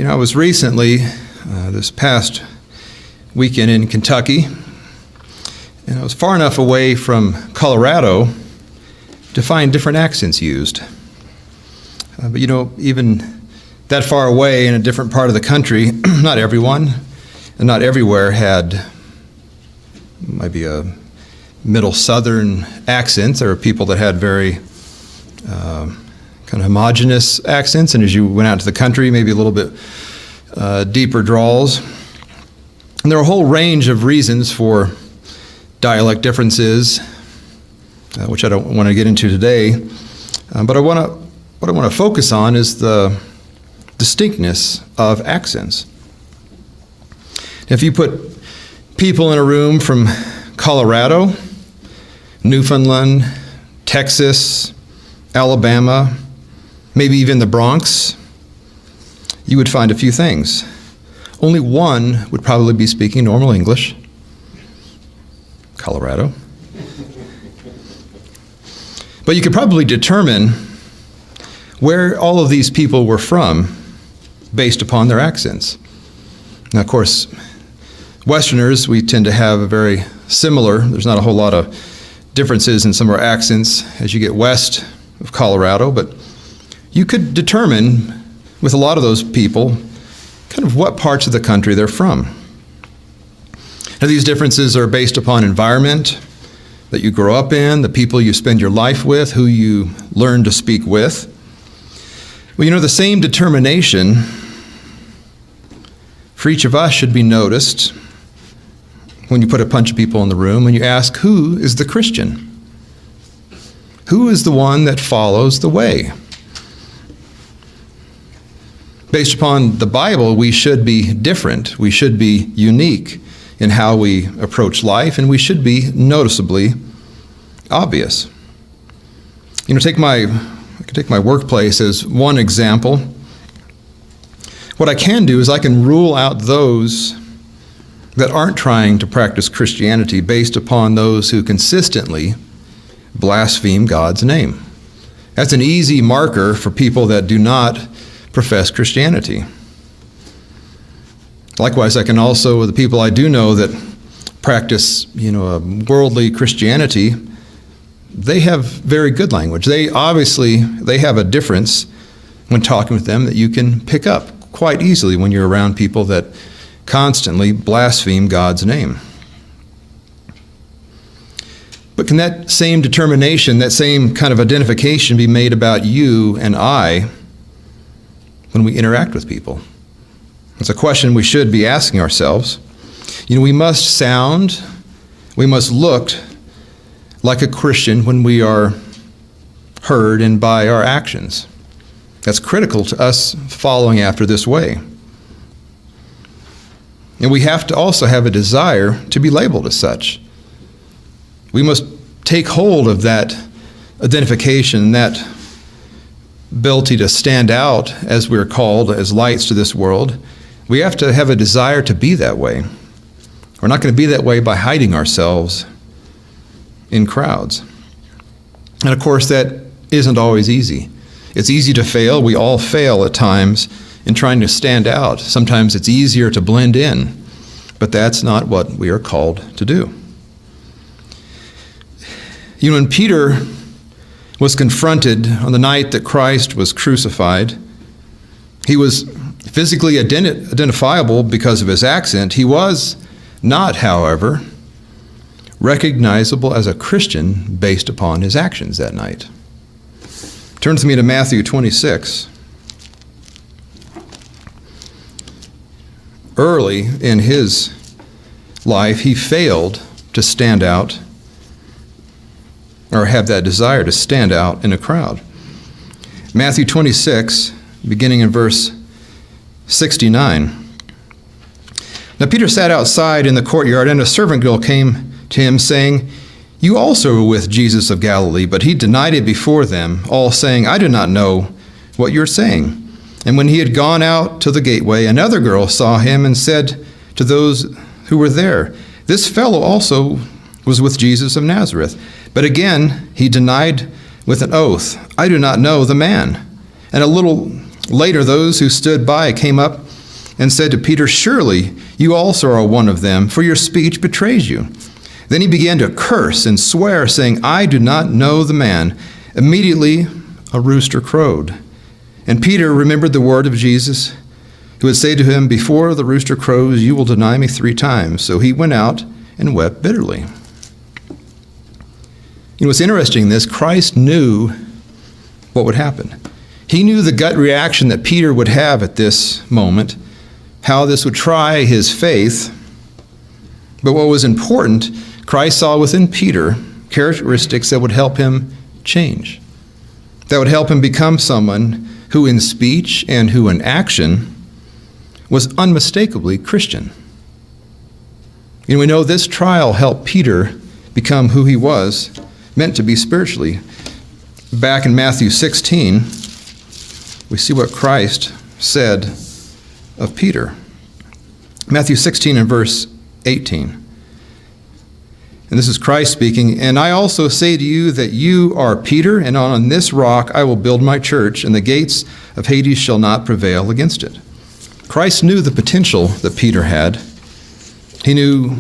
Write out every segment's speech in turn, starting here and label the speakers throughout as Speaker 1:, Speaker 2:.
Speaker 1: I was recently, this past weekend in Kentucky, and I was far enough away from Colorado to find different accents used. But even that far away in a different part of the country, not everyone and not everywhere had maybe a middle southern accent. There were people that had very kind of homogeneous accents, and as you went out to the country, maybe a little bit deeper drawls. And there are a whole range of reasons for dialect differences, which I don't want to get into today. But what I want to focus on is the distinctness of accents. If you put people in a room from Colorado, Newfoundland, Texas, Alabama, maybe even the Bronx, you would find a few things. Only one would probably be speaking normal English. Colorado. But you could probably determine where all of these people were from based upon their accents. Now, of course, Westerners, we tend to have a very similar, there's not a whole lot of differences in some of our accents as you get west of Colorado, but you could determine with a lot of those people kind of what parts of the country they're from. Now, these differences are based upon environment that you grow up in, the people you spend your life with, who you learn to speak with. Well, the same determination for each of us should be noticed when you put a bunch of people in the room and you ask, who is the Christian? Who is the one that follows the way? Based upon the Bible, we should be different. We should be unique in how we approach life, and we should be noticeably obvious. I can take my workplace as one example. What I can do is I can rule out those that aren't trying to practice Christianity based upon those who consistently blaspheme God's name. That's an easy marker for people that do not profess Christianity. Likewise, I can also, with the people I do know that practice, a worldly Christianity, they have very good language. They have a difference when talking with them that you can pick up quite easily when you're around people that constantly blaspheme God's name. But can that same determination, that same kind of identification be made about you and I when we interact with people? It's a question we should be asking ourselves. We must look like a Christian when we are heard and by our actions. That's critical to us following after this way. And we have to also have a desire to be labeled as such. We must take hold of that identification, that ability to stand out as we're called as lights to this world. We have to have a desire to be that way. We're not going to be that way by hiding ourselves in crowds. And of course, that isn't always easy. It's easy to fail. We all fail at times in trying to stand out. Sometimes it's easier to blend in, but that's not what we are called to do. When Peter was confronted on the night that Christ was crucified, he was physically identifiable because of his accent. He was not, however, recognizable as a Christian based upon his actions that night. Turn with me to Matthew 26. Early in his life, he failed to stand out or have that desire to stand out in a crowd. Matthew 26, beginning in verse 69. Now Peter sat outside in the courtyard, and a servant girl came to him, saying, "You also were with Jesus of Galilee." But he denied it before them, all saying, "I do not know what you're saying." And when he had gone out to the gateway, another girl saw him and said to those who were there, "This fellow also was with Jesus of Nazareth." But again he denied with an oath, "I do not know the man." And a little later those who stood by came up and said to Peter, "Surely you also are one of them, for your speech betrays you." Then he began to curse and swear, saying, "I do not know the man." Immediately a rooster crowed. And Peter remembered the word of Jesus, who would say to him, "Before the rooster crows, you will deny me 3 times." So he went out and wept bitterly. You know, what's interesting in this, Christ knew what would happen. He knew the gut reaction that Peter would have at this moment, how this would try his faith. But what was important, Christ saw within Peter characteristics that would help him change, that would help him become someone who in speech and who in action was unmistakably Christian. And we know this trial helped Peter become who he was, meant to be spiritually. Back in Matthew 16, we see what Christ said of Peter. Matthew 16 and verse 18. And this is Christ speaking, "And I also say to you that you are Peter, and on this rock I will build my church, and the gates of Hades shall not prevail against it." Christ knew the potential that Peter had. He knew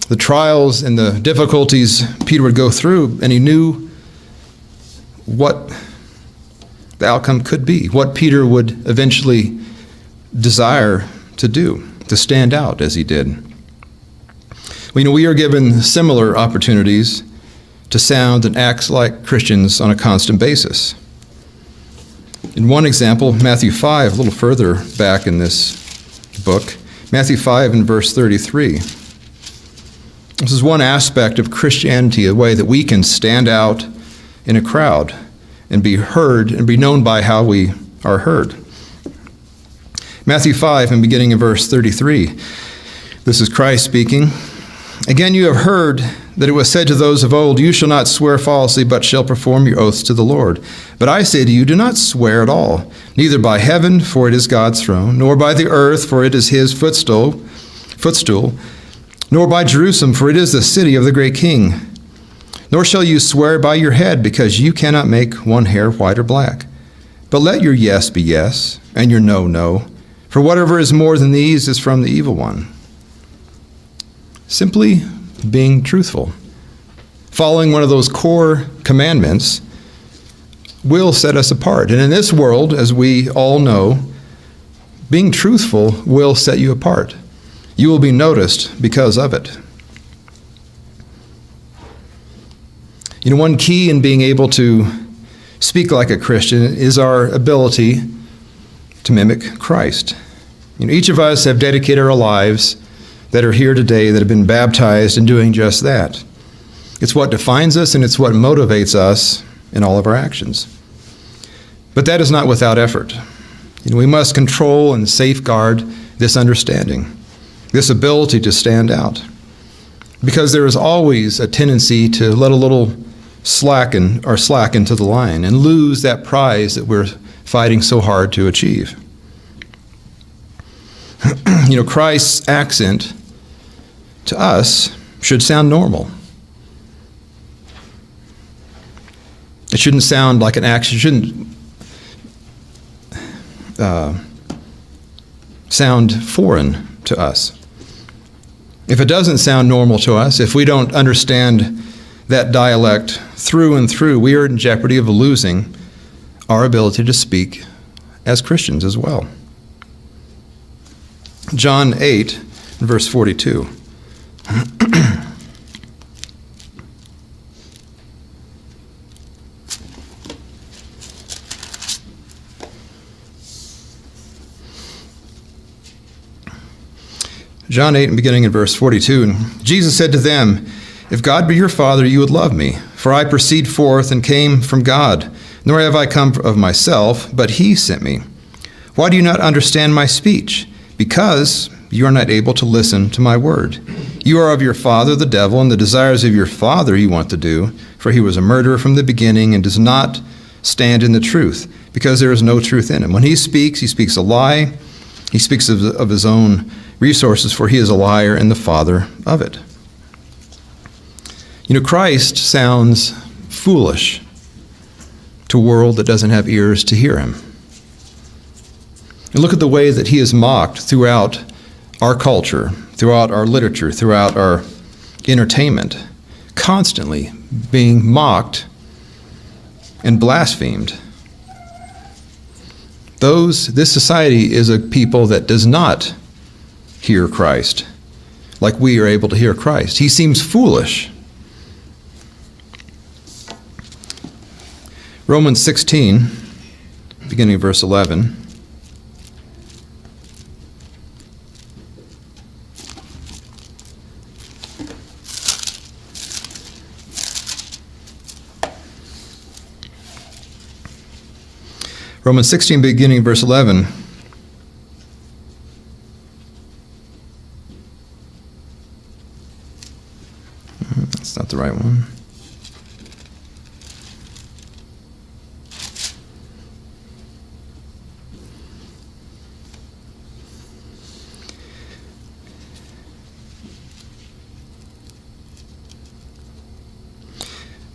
Speaker 1: the trials and the difficulties Peter would go through, and he knew what the outcome could be, what Peter would eventually desire to do, to stand out as he did. Well, you know, we are given similar opportunities to sound and act like Christians on a constant basis. In one example, Matthew 5, a little further back in this book, Matthew 5 and verse 33. This is one aspect of Christianity, a way that we can stand out in a crowd and be heard and be known by how we are heard. Matthew 5 and beginning in verse 33. This is Christ speaking. "Again, you have heard that it was said to those of old, 'You shall not swear falsely, but shall perform your oaths to the Lord.' But I say to you, do not swear at all, neither by heaven, for it is God's throne, nor by the earth, for it is his footstool, nor by Jerusalem, for it is the city of the great King. Nor shall you swear by your head, because you cannot make one hair white or black. But let your yes be yes, and your no, no. For whatever is more than these is from the evil one." Simply being truthful, following one of those core commandments, will set us apart. And in this world, as we all know, being truthful will set you apart. You will be noticed because of it. You know, one key in being able to speak like a Christian is our ability to mimic Christ. You know, each of us have dedicated our lives that are here today that have been baptized in doing just that. It's what defines us and it's what motivates us in all of our actions. But that is not without effort. You know, we must control and safeguard this understanding, this ability to stand out, because there is always a tendency to let a little slacken to the line and lose that prize that we're fighting so hard to achieve. You know, Christ's accent to us should sound normal. It shouldn't sound like an accent. It shouldn't sound foreign to us. If it doesn't sound normal to us, if we don't understand that dialect through and through, we are in jeopardy of losing our ability to speak as Christians as well. John 8, verse 42. John 8, beginning in verse 42. "And Jesus said to them, 'If God be your Father, you would love me, for I proceed forth and came from God, nor have I come of myself, but he sent me. Why do you not understand my speech? Because you are not able to listen to my word. You are of your father, the devil, and the desires of your father you want to do, for he was a murderer from the beginning and does not stand in the truth, because there is no truth in him. When he speaks a lie. He speaks of his own resources, for he is a liar and the father of it.'" You know, Christ sounds foolish to a world that doesn't have ears to hear him. And look at the way that he is mocked throughout our culture, throughout our literature, throughout our entertainment, constantly being mocked and blasphemed. This society is a people that does not hear Christ like we are able to hear Christ. He seems foolish. Romans 16, beginning of verse 11. Romans 16, beginning verse 11. That's not the right one.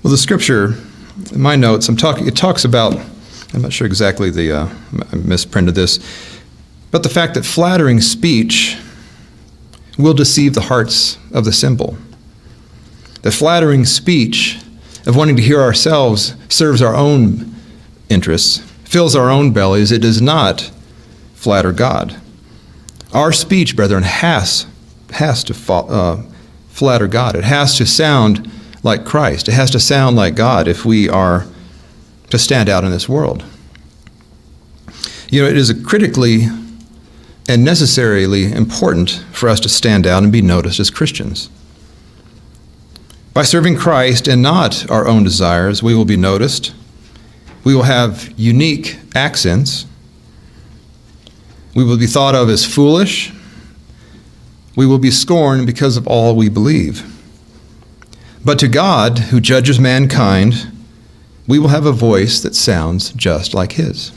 Speaker 1: Well, the scripture, in my notes, it talks about, I'm not sure exactly I misprinted this, but the fact that flattering speech will deceive the hearts of the simple. The flattering speech of wanting to hear ourselves serves our own interests, fills our own bellies. It does not flatter God. Our speech, brethren, has to flatter God. It has to sound like Christ. It has to sound like God if we are to stand out in this world. You know, it is critically and necessarily important for us to stand out and be noticed as Christians. By serving Christ and not our own desires, we will be noticed. We will have unique accents. We will be thought of as foolish. We will be scorned because of all we believe. But to God, who judges mankind, we will have a voice that sounds just like His.